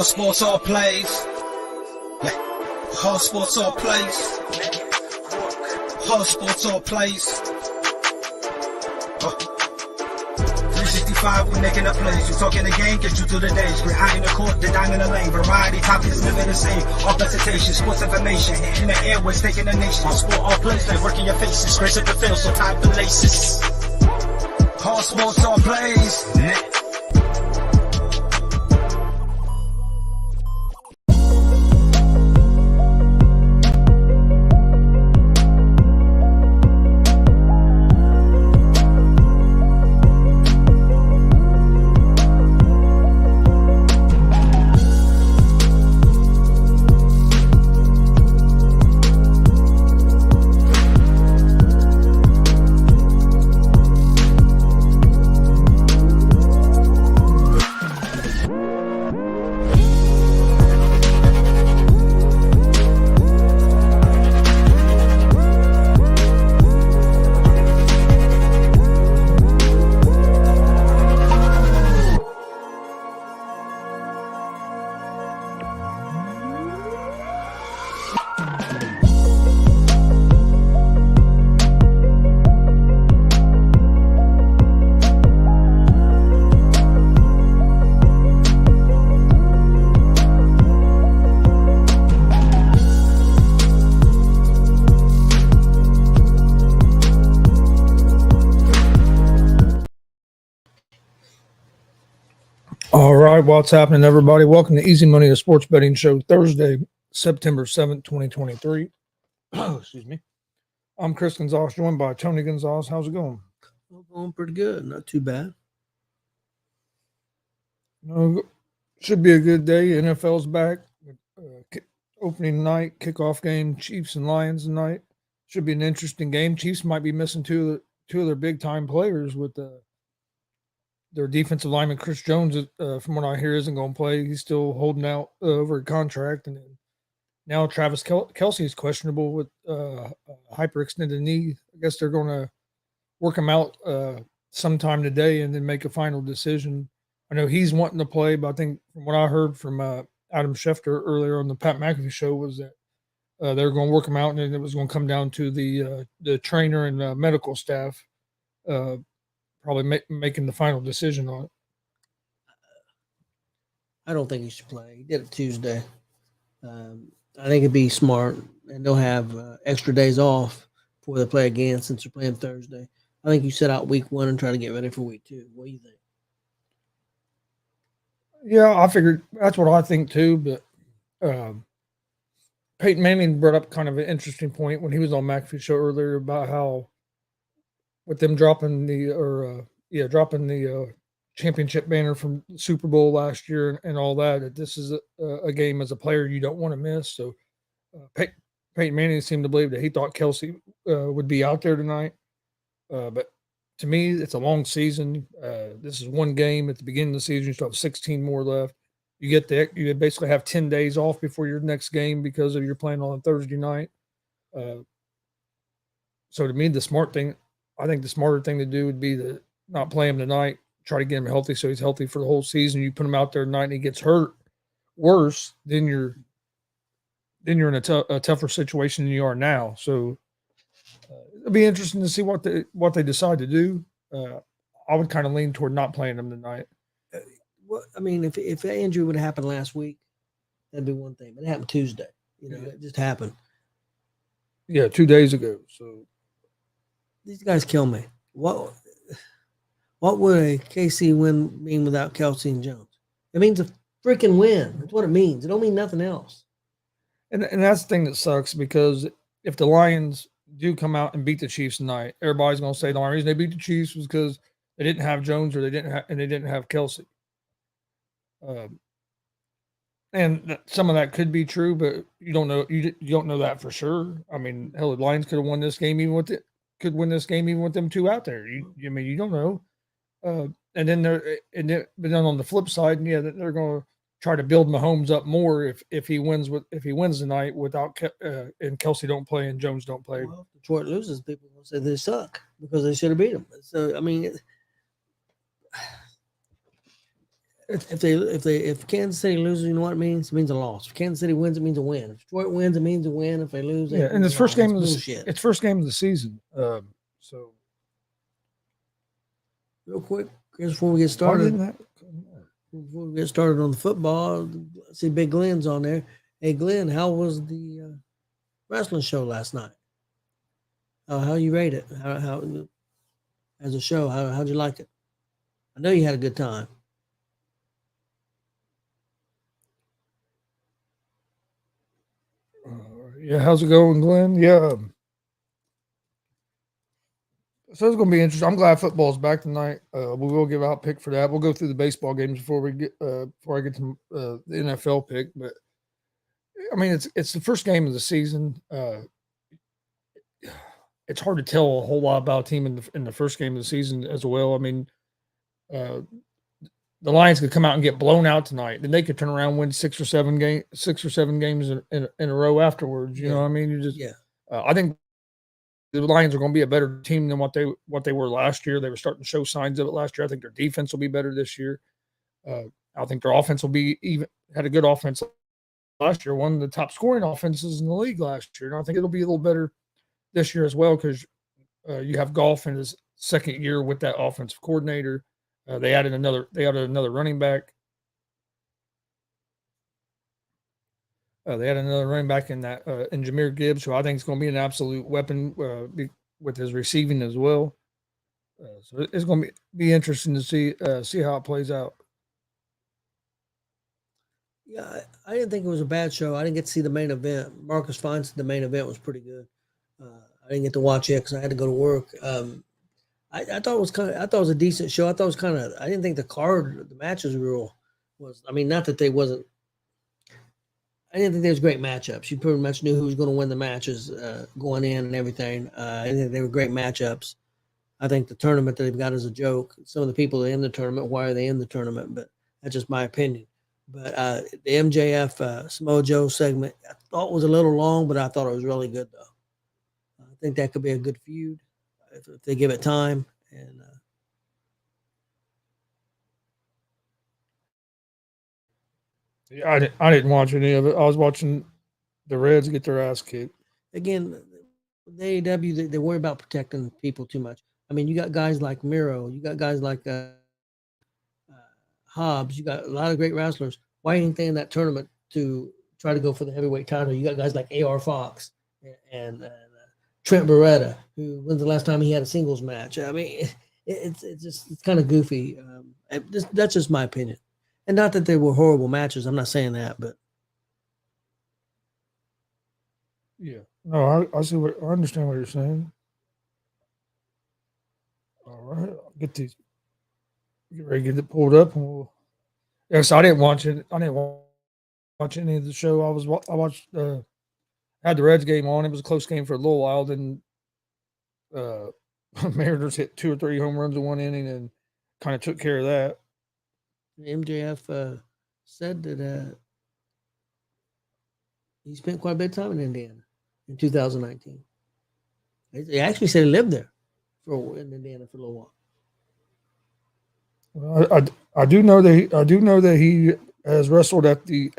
Hard sports all plays. Yeah. Hard sports all plays. Hard sports all plays. 365, we making up plays. You talking the game, get you to the days. We're high in the court, the dime in the lane. Variety topics, living the same. All presentation, sports information. In the airways, taking the nation. All sport, all plays, they working your faces. Grace at the field, so tie the laces. Hard sports all plays. Yeah. All right, what's happening, everybody? Welcome to Easy Money, a sports betting show, Thursday, September 7th, 2023. Excuse me. I'm Chris Gonzalez, joined by Tony Gonzalez. How's it going? Going pretty good. Not too bad. Should be a good day. NFL's back. Opening night, kickoff game, Chiefs and Lions tonight. Should be an interesting game. Chiefs might be missing two of their big-time players with their defensive lineman, Chris Jones, from what I hear, isn't going to play. He's still holding out over a contract. And then now Travis Kelce is questionable with hyperextended knee. I guess they're going to work him out sometime today and then make a final decision. I know he's wanting to play, but I think from what I heard from Adam Schefter earlier on the Pat McAfee show was that they were going to work him out, and then it was going to come down to the trainer and medical staff probably making the final decision on it. I don't think he should play. He did it Tuesday. I think it'd be smart, and they'll have extra days off before they play again since they're playing Thursday. I think you set out week 1 and try to get ready for week 2. What do you think? Yeah, I figured that's what I think too, but Peyton Manning brought up kind of an interesting point when he was on McAfee's show earlier about how with them dropping the championship banner from the Super Bowl last year and all that this is a game as a player you don't want to miss. So Peyton Manning seemed to believe that he thought Kelce would be out there tonight. But to me, it's a long season. This is one game at the beginning of the season. You still have 16 more left. You basically have 10 days off before your next game because of you're playing on a Thursday night. So to me, I think the smarter thing to do would be to not play him tonight, try to get him healthy so he's healthy for the whole season. You put him out there tonight and he gets hurt worse, then you're in a tougher situation than you are now. So it'll be interesting to see what they decide to do. I would kind of lean toward not playing him tonight. Well, I mean, if that injury would have happened last week, that'd be one thing. But it happened Tuesday. It just happened. Yeah, 2 days ago. So these guys kill me. What would a KC win mean without Kelce and Jones? It means a freaking win. That's what it means. It don't mean nothing else. And that's the thing that sucks, because if the Lions do come out and beat the Chiefs tonight, everybody's going to say the only reason they beat the Chiefs was because they didn't have Jones or they didn't have Kelce. And some of that could be true, but you don't know. You don't know that for sure. I mean, hell, the Lions could have won this game even with it. Could win this game even with them two out there. You don't know. But then on the flip side, they're going to try to build Mahomes up more if he wins tonight without and Kelce don't play and Jones don't play. Well, if Detroit loses, people will say they suck because they should have beat them. So I mean, If Kansas City loses, you know what it means? It means a loss. If Kansas City wins, it means a win. If Detroit wins, it means a win. If they lose, Yeah, it and means it's a loss. first game It's of bullshit. it's first game of the season. So Real quick, Chris, before we get why started, didn't that? before we get started on the football, I see Big Glenn's on there. Hey, Glenn, how was the wrestling show last night? How you rate it? How as a show? How'd you like it? I know you had a good time. Yeah, how's it going, Glenn? Yeah. So it's going to be interesting. I'm glad football's back tonight. We will give out a pick for that. We'll go through the baseball games before I get to the NFL pick. But I mean, it's the first game of the season. It's hard to tell a whole lot about a team in the first game of the season as well. I mean, uh, the Lions could come out and get blown out tonight, then they could turn around and win 6 or 7 games in a row afterwards. You know what I mean? I think the Lions are going to be a better team than what they were last year. They were starting to show signs of it last year. I think their defense will be better this year. I think their offense will be had a good offense last year, one of the top scoring offenses in the league last year. And I think it'll be a little better this year as well because you have Goff in his second year with that offensive coordinator. They added another running back. They had another running back in Jameer Gibbs, who I think is going to be an absolute weapon with his receiving as well. So it's going to be interesting to see how it plays out. Yeah, I didn't think it was a bad show. I didn't get to see the main event. Marcus Fine said the main event was pretty good. I didn't get to watch it because I had to go to work. I thought it was I thought it was a decent show. I thought it was kind of. I didn't think the matches rule was. I mean, not that they wasn't. I didn't think there was great matchups. You pretty much knew who was going to win the matches going in and everything. I think they were great matchups. I think the tournament that they've got is a joke. Some of the people that are in the tournament, why are they in the tournament? But that's just my opinion. But the MJF Samoa Joe segment, I thought was a little long, but I thought it was really good though. I think that could be a good feud if they give it time. And Yeah, I didn't watch any of it. I was watching the Reds get their ass kicked. Again, the AEW they worry about protecting people too much. I mean, you got guys like Miro, you got guys like Hobbs, you got a lot of great wrestlers. Why ain't they in that tournament to try to go for the heavyweight title? You got guys like AR Fox and Trent Beretta, who when's the last time he had a singles match? I mean, it's kind of goofy. That's just my opinion, and not that they were horrible matches. I'm not saying that, but yeah, no, I see I understand what you're saying. All right, I'll get ready to get it pulled up, and we'll. Yes, I didn't watch it. I didn't watch any of the show. I watched had the Reds game on. It was a close game for a little while. Then Mariners hit 2 or 3 home runs in one inning and kind of took care of that. MJF said that he spent quite a bit of time in Indiana in 2019. He actually said he lived there in Indiana for a little while. I do know that he has wrestled at the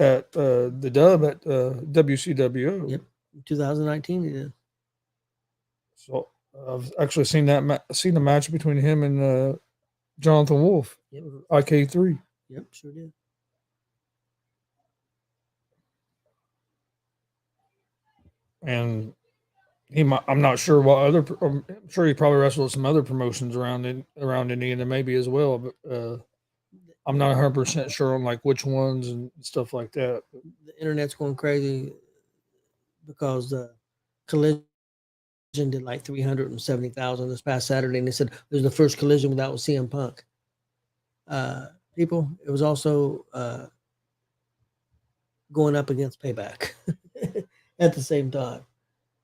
Dub at WCWO. Yep, in 2019 he did. So I've actually seen the match between him and Jonathan Wolf. Yep. IK3. Yep, sure did. And I'm not sure what other. I'm sure he probably wrestled some other promotions around Indiana maybe as well, but I'm not 100% sure on like which ones and stuff like that. The internet's going crazy because Collision did like 370,000 this past Saturday, and they said it was the first collision without CM Punk. People, it was also going up against Payback at the same time.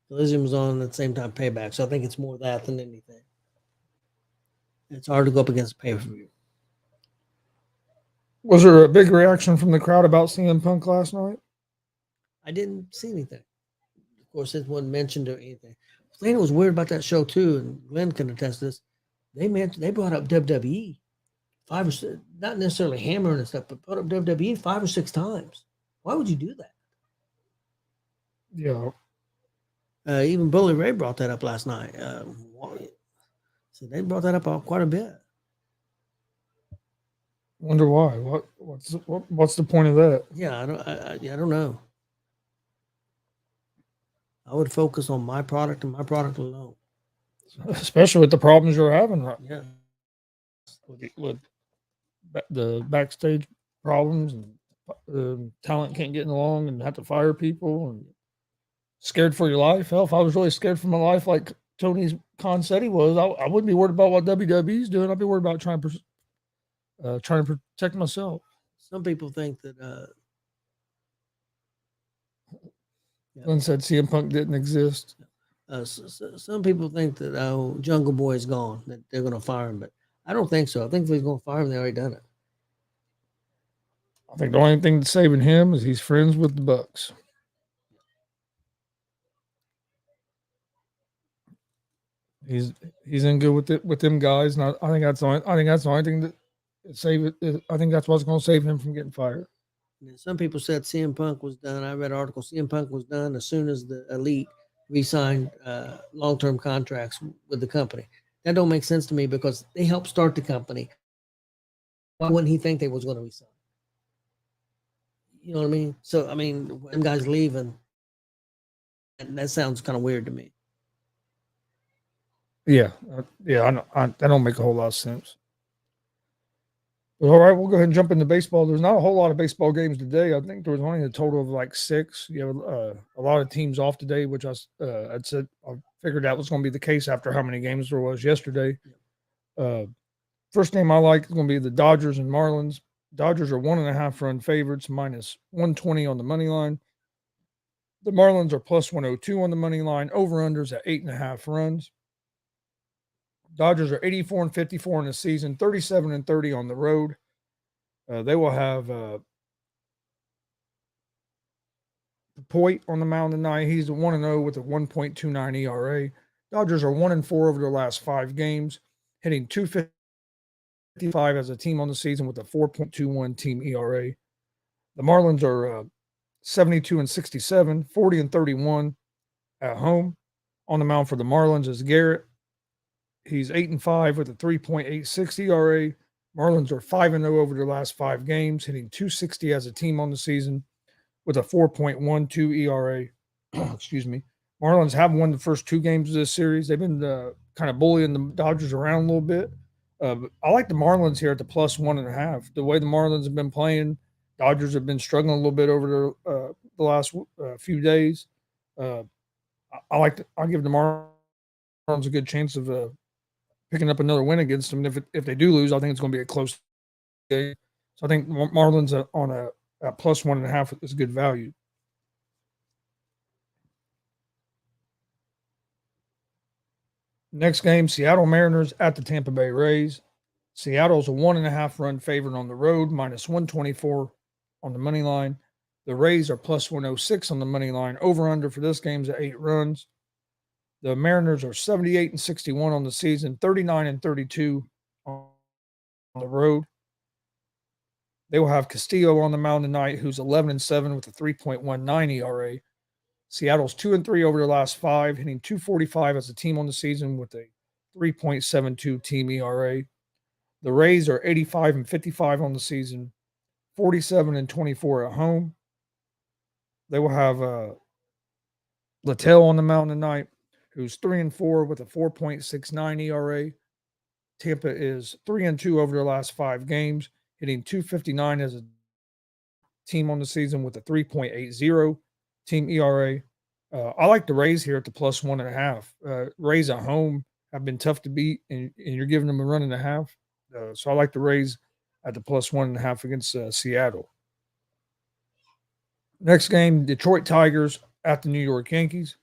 Collision was on at the same time Payback, so I think it's more that than anything. It's hard to go up against pay-per-view. Was there a big reaction from the crowd about CM Punk last night? I didn't see anything. Of course, it wasn't mentioned or anything. The thing that was weird about that show too, and Glenn can attest to this, they brought up WWE 5 or 6, not necessarily hammering and stuff, but put up WWE 5 or 6 times. Why would you do that? Yeah. Even Bully Ray brought that up last night. So they brought that up quite a bit. Wonder why. What's the point of that? Yeah, I don't know. I would focus on my product and my product alone. Especially with the problems you're having right Yeah. with the backstage problems and talent can't get along and have to fire people and scared for your life. Hell, if I was really scared for my life, like Tony Khan said he was, I wouldn't be worried about what WWE's doing. I'd be worried about trying to protect myself. Some people think that Glenn said CM Punk didn't exist. some people think that Jungle Boy is gone, that they're going to fire him, but I don't think so. I think if they're going to fire him, they already done it. I think the only thing that's saving him is he's friends with the Bucks. He's in good with them guys, and I think that's the only thing that save it. I think that's what's going to save him from getting fired. Some people said CM Punk was done. I read an article. CM Punk was done as soon as the Elite re-signed long-term contracts with the company. That don't make sense to me because they helped start the company. Why wouldn't he think they was going to resign? You know what I mean? So I mean, when guys leaving, that sounds kind of weird to me. Yeah, that don't make a whole lot of sense. But all right, we'll go ahead and jump into baseball. There's not a whole lot of baseball games today. I think there was only a total of like 6. You have a lot of teams off today, which I figured that was going to be the case after how many games there was yesterday. First game I like is going to be the Dodgers and Marlins. Dodgers are 1.5 run favorites, minus 120 on the money line. The Marlins are plus 102 on the money line. Over-unders at 8.5 runs. Dodgers are 84-54 in the season, 37-30 on the road. They will have Poit on the mound tonight. He's 1-0 with a 1.29 ERA. Dodgers are 1-4 over their last 5 games, hitting .255 as a team on the season with a 4.21 team ERA. The Marlins are 72-67, 40-31 at home. On the mound for the Marlins is Garrett. He's 8-5 with a 3.86 ERA. Marlins are 5-0 over their last 5 games, hitting .260 as a team on the season with a 4.12 ERA. Excuse me. Marlins have won the first 2 games of this series. They've been kind of bullying the Dodgers around a little bit. But I like the Marlins here at the plus 1.5. The way the Marlins have been playing, Dodgers have been struggling a little bit over the last few days. I'll give the Marlins a good chance of picking up another win against them. And if they do lose, I think it's going to be a close game. So I think Marlins on a plus 1.5 is good value. Next game, Seattle Mariners at the Tampa Bay Rays. Seattle's a 1.5 run favorite on the road, minus 124 on the money line. The Rays are plus 106 on the money line. Over-under for this game's at 8 runs. The Mariners are 78-61 on the season, 39-32 on the road. They will have Castillo on the mound tonight, who's 11-7 with a 3.19 ERA. Seattle's 2-3 over their last 5, hitting .245 as a team on the season with a 3.72 team ERA. The Rays are 85-55 on the season, 47-24 at home. They will have Littell on the mound tonight, who's 3-4 with a 4.69 ERA. Tampa is 3-2 over their last 5 games, hitting .259 as a team on the season with a 3.80 team ERA. I like the Rays here at the plus 1.5. Rays at home have been tough to beat, and you're giving them a 1.5. So I like the Rays at the plus 1.5 against Seattle. Next game, Detroit Tigers at the New York Yankees.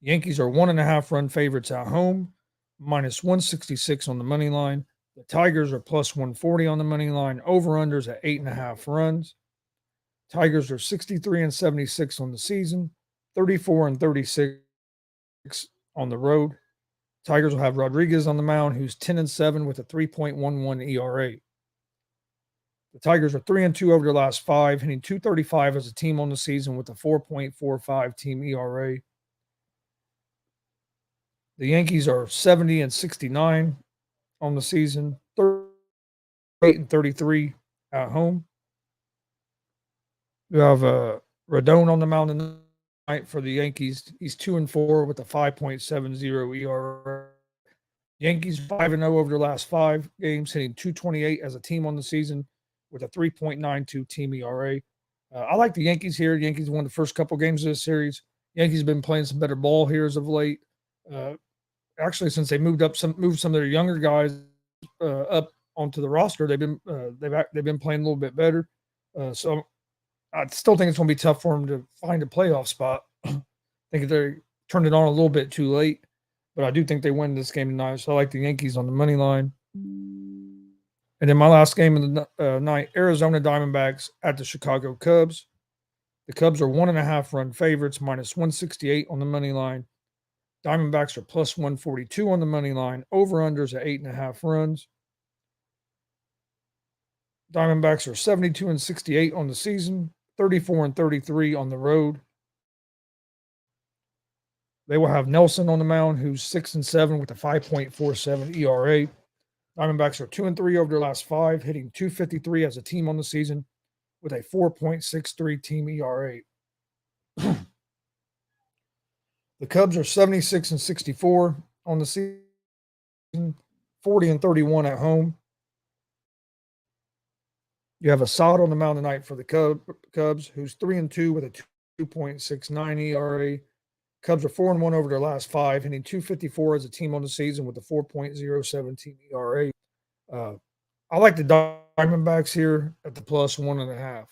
Yankees are 1.5 run favorites at home, minus 166 on the money line. The Tigers are plus 140 on the money line. Over-unders at 8.5 runs. Tigers are 63-76 on the season, 34-36 on the road. Tigers will have Rodriguez on the mound, who's 10-7 with a 3.11 ERA. The Tigers are 3-2 over their last 5, hitting .235 as a team on the season with a 4.45 team ERA. The Yankees are 70-69 on the season, 38-33 at home. You have Rodon on the mound tonight for the Yankees. He's 2-4 with a 5.70 ERA. Yankees 5-0 over their last 5 games, hitting .228 as a team on the season with a 3.92 team ERA. I like the Yankees here. The Yankees won the first couple games of this series. Yankees have been playing some better ball here as of late. Actually, since they moved some of their younger guys up onto the roster, they've been playing a little bit better. So I still think it's going to be tough for them to find a playoff spot. I think they turned it on a little bit too late, but I do think they win this game tonight. So I like the Yankees on the money line. And then my last game of the night, Arizona Diamondbacks at the Chicago Cubs. The Cubs are 1.5 run favorites, minus 168 on the money line. Diamondbacks are plus 142 on the money line. Over-unders at 8.5 runs. Diamondbacks are 72-68 on the season, 34-33 on the road. They will have Nelson on the mound, who's 6-7 with a 5.47 ERA. Diamondbacks are 2-3 over their last 5, hitting .253 as a team on the season with a 4.63 team ERA. The Cubs are 76-64 on the season, 40-31 at home. You have Assad on the mound tonight for the Cubs, who's 3-2 with a 2.69 ERA. Cubs are 4-1 over their last 5, hitting .254 as a team on the season with a 4.07 team ERA. I like the Diamondbacks here at the plus 1.5.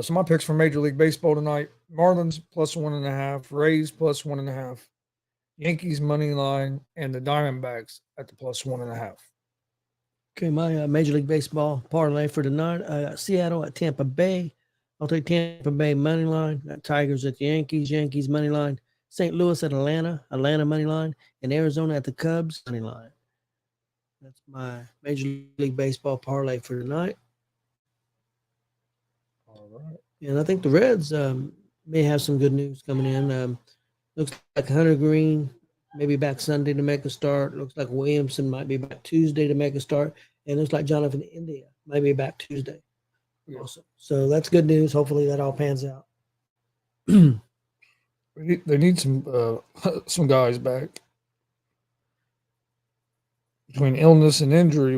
So my picks for Major League Baseball tonight: Marlins plus 1.5, Rays plus 1.5, Yankees money line, and the Diamondbacks at the plus 1.5. Okay, my Major League Baseball parlay for tonight: Seattle at Tampa Bay. I'll take Tampa Bay money line. Got Tigers at the Yankees money line. St. Louis at Atlanta money line, and Arizona at the Cubs money line. That's my Major League Baseball parlay for tonight. All right. And I think the Reds may have some good news coming in. Looks like Hunter Green maybe back Sunday to make a start. Looks like Williamson might be back Tuesday to make a start. And looks like Jonathan India might be back Tuesday. Yeah. Also. So that's good news. Hopefully that all pans out. They need some guys back. Between illness and injury,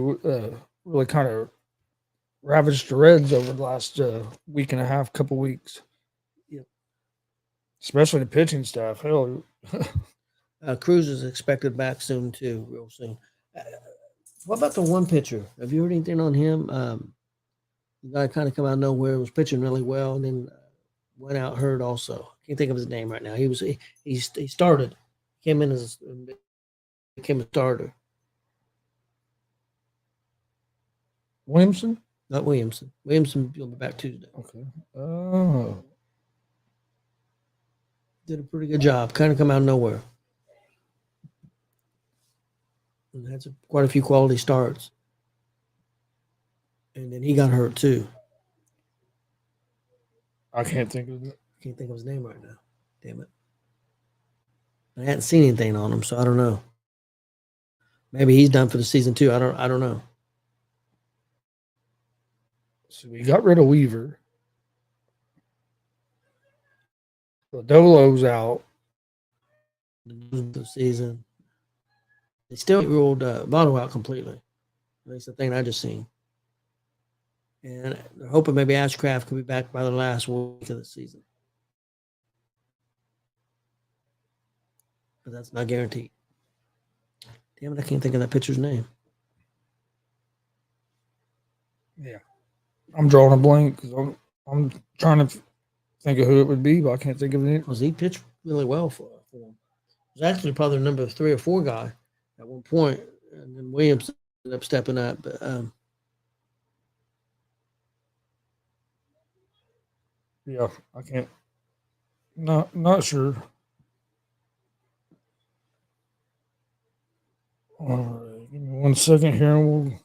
really kind of ravaged the Reds over the last week and a half, couple weeks. Yep. Especially the pitching staff. Hell, Cruz is expected back soon too, real soon. What about the one pitcher? Have you heard anything on him? The guy kind of come out of nowhere, was pitching really well, and then went out hurt also. Can't think of his name right now. He started, came in as became a starter. Williamson? Not Williamson. Williamson will be back Tuesday. Okay. Oh. Did a pretty good job. Kind of come out of nowhere. And had quite a few quality starts. And then he got hurt too. I can't think of it. Can't think of his name right now. Damn it. I hadn't seen anything on him, so I don't know. Maybe he's done for the season too. I don't know. So we got rid of Weaver. Lodolo's out. The season. They still ruled Votto out completely. That's the thing I just seen. And they're hoping maybe Ashcraft could be back by the last week of the season. But that's not guaranteed. Damn it, I can't think of that pitcher's name. Yeah. I'm drawing a blank because I'm trying to think of who it would be, but I can't think of it. Because he pitched really well for him. He was actually probably the number 3 or 4 guy at one point, and then Williams ended up stepping up. But yeah, I can't. Not sure. All right, give me 1 second here, and we'll.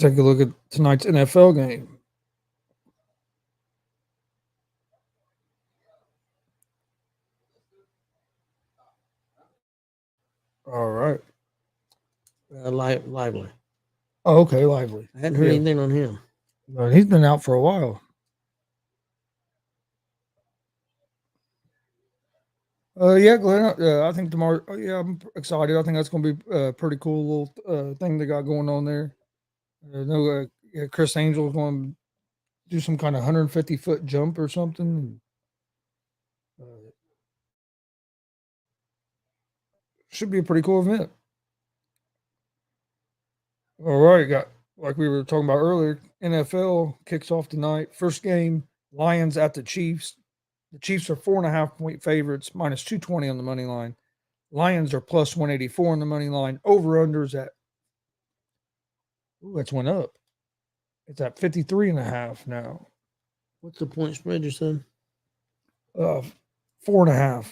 take a look at tonight's NFL game. All right. Lively. Oh, okay, Lively. I hadn't heard Yeah. anything on him. He's been out for a while. Yeah, Glenn. I think tomorrow. Yeah, I'm excited. I think that's going to be a pretty cool little thing they got going on there. No, yeah, Chris Angel is going to do some kind of 150-foot jump or something. Should be a pretty cool event. All right, got like we were talking about earlier. NFL kicks off tonight. First game: Lions at the Chiefs. The Chiefs are 4.5-point favorites, minus 220 on the money line. Lions are plus 184 on the money line. Over unders at that's went up. It's at 53.5 now. What's the point spread, you said? 4.5.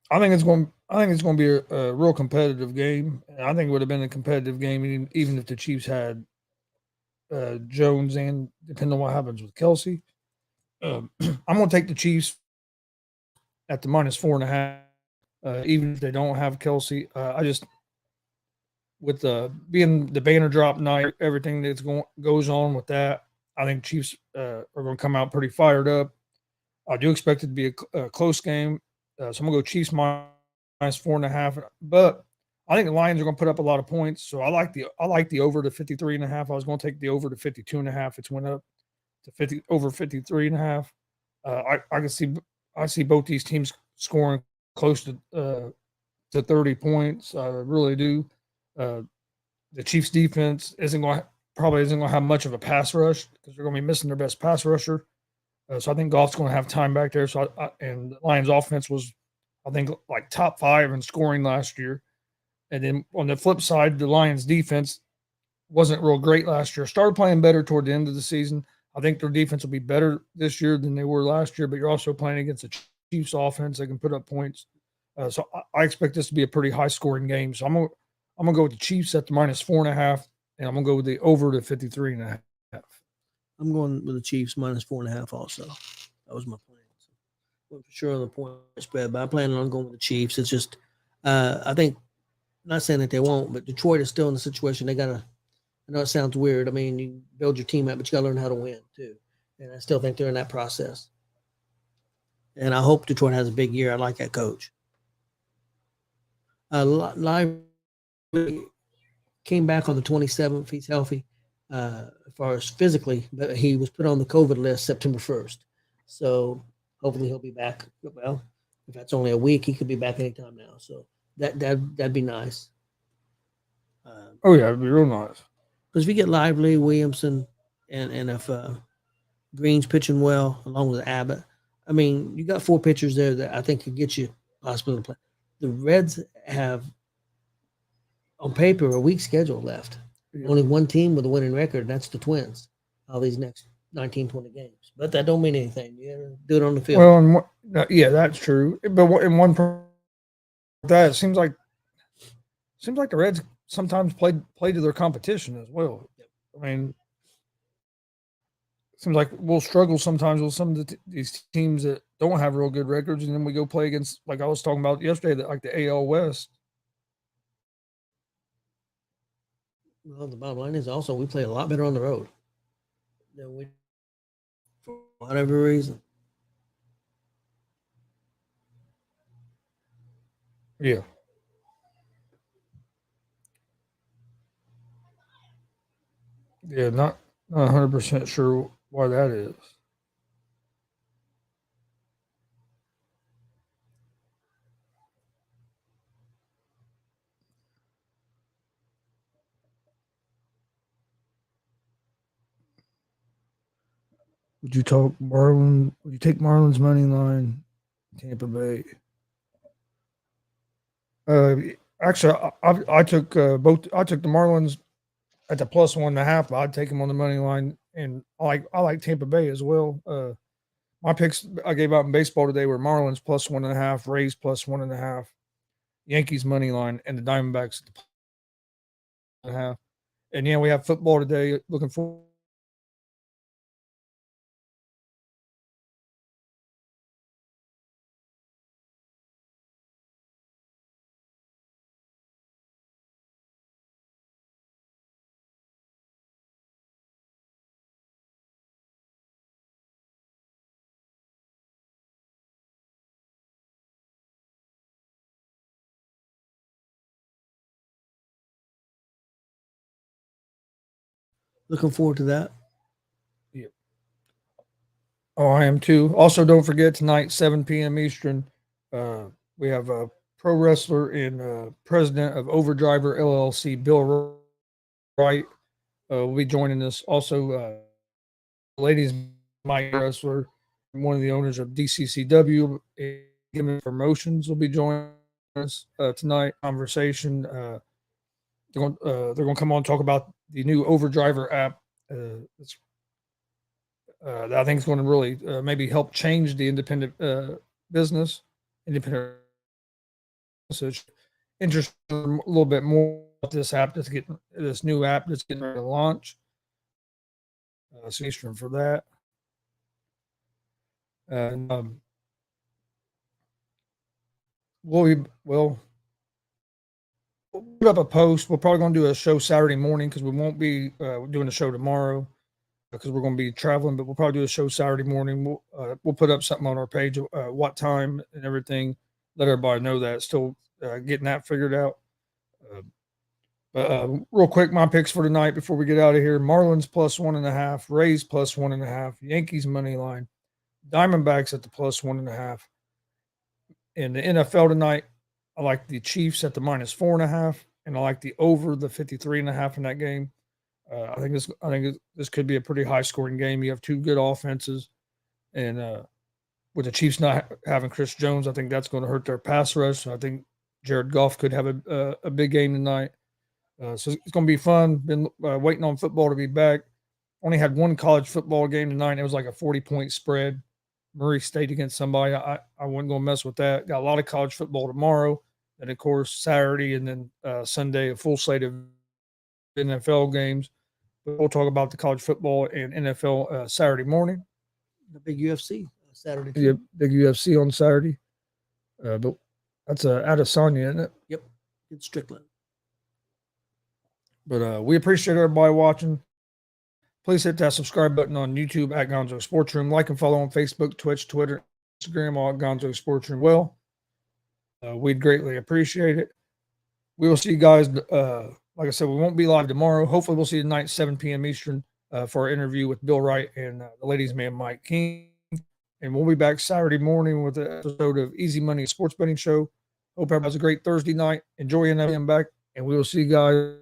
I think it's going. I think it's going to be a real competitive game. I think it would have been a competitive game even if the Chiefs had Jones and depending on what happens with Kelsey. I'm going to take the Chiefs at the minus 4.5, even if they don't have Kelsey. I just with being the banner drop night, everything that's goes on with that, I think Chiefs are going to come out pretty fired up. I do expect it to be a close game, so I'm going to go Chiefs minus 4.5. But I think the Lions are going to put up a lot of points, so I like the over to 53.5. I was going to take the over to 52.5. It's went up to over 53.5. I see both these teams scoring close to 30 points. I really do. The Chiefs defense probably isn't going to have much of a pass rush because they're going to be missing their best pass rusher. So I think Goff's going to have time back there. So and the Lions offense was, I think, like top 5 in scoring last year. And then on the flip side, the Lions defense wasn't real great last year. Started playing better toward the end of the season. I think their defense will be better this year than they were last year, but you're also playing against the Chiefs offense. They can put up points. So I expect this to be a pretty high scoring game. So I'm gonna go with the Chiefs at the minus 4.5, and I'm gonna go with the over to 53.5. I'm going with the Chiefs minus 4.5 also. That was my plan. So, for sure on the point spread, but I'm planning on going with the Chiefs. It's just, I think, not saying that they won't, but Detroit is still in the situation. They got to, I know it sounds weird. I mean, you build your team up, but you got to learn how to win too. And I still think they're in that process. And I hope Detroit has a big year. I like that coach. Live came back on the 27th. He's healthy as far as physically, but he was put on the COVID list September 1st. So hopefully he'll be back. Well, if that's only a week, he could be back anytime now. So that'd be nice. Oh yeah, it'd be real nice. Because if you get Lively, Williamson, and if Green's pitching well along with Abbott, I mean, you got 4 pitchers there that I think could get you possibly to play. The Reds have, on paper, a weak schedule left. Yeah. Only one team with a winning record, and that's the Twins. All these next 19, 20 games. But that don't mean anything. You gotta do it on the field. Well, yeah, that's true. But in one that it seems like the Reds sometimes play to their competition as well. I mean, it seems like we'll struggle sometimes with some of these teams that don't have real good records, and then we go play against, like I was talking about yesterday, like the AL West. Well, the bottom line is also we play a lot better on the road than we, for whatever reason. Yeah. Yeah, not 100% sure why that is. Would you take Marlins money line, Tampa Bay? Actually, I took both. I took the Marlins at the plus 1.5. I'd take them on the money line, and I like Tampa Bay as well. My picks I gave out in baseball today were Marlins plus 1.5, Rays plus 1.5, Yankees money line, and the Diamondbacks at the half. And yeah, we have football today. Looking forward. Looking forward to that. Yeah. Oh, I am too. Also, don't forget tonight, 7 p.m. Eastern. We have a pro wrestler and president of Overdriver LLC, Bill Wright, will be joining us. Also, ladies, Mike wrestler, one of the owners of DCCW, Given Promotions, will be joining us tonight. Conversation. They're going to come on and talk about the new Overdriver app. That I think is going to really maybe help change the independent business, independent. So it's interesting a little bit more about this app this new app that's getting ready to launch. So Eastern for that. And we'll put up a post. We're probably going to do a show Saturday morning because we won't be doing a show tomorrow because we're going to be traveling. But we'll probably do a show Saturday morning. We'll put up something on our page, what time and everything. Let everybody know that. Still getting that figured out. Real quick, my picks for tonight before we get out of here: Marlins plus 1.5, Rays plus 1.5, Yankees money line, Diamondbacks at the plus 1.5. In the NFL tonight, I like the Chiefs at the minus 4.5, and I like the over the 53.5 in that game. I think this could be a pretty high scoring game. You have two good offenses, and with the Chiefs not having Chris Jones, I think that's going to hurt their pass rush. So I think Jared Goff could have a big game tonight. So it's going to be fun. Been waiting on football to be back. Only had one college football game tonight. It was like a 40-point spread. Murray State against somebody. I wasn't going to mess with that. Got a lot of college football tomorrow. And, of course, Saturday and then Sunday, a full slate of NFL games. But we'll talk about the college football and NFL Saturday morning. The big UFC Saturday. Yeah, big UFC on Saturday. But that's Adesanya, isn't it? Yep. It's Strickland. But we appreciate everybody watching. Please hit that subscribe button on YouTube at Gonzo Sports Room. Like and follow on Facebook, Twitch, Twitter, Instagram, all at Gonzo Sports Room. Well, we'd greatly appreciate it. We will see you guys. Like I said, we won't be live tomorrow. Hopefully, we'll see you tonight, 7 p.m. Eastern, for our interview with Bill Wright and the ladies' man, Mike King. And we'll be back Saturday morning with an episode of Easy Money Sports Betting Show. Hope everybody has a great Thursday night. Enjoy your night back, and we will see you guys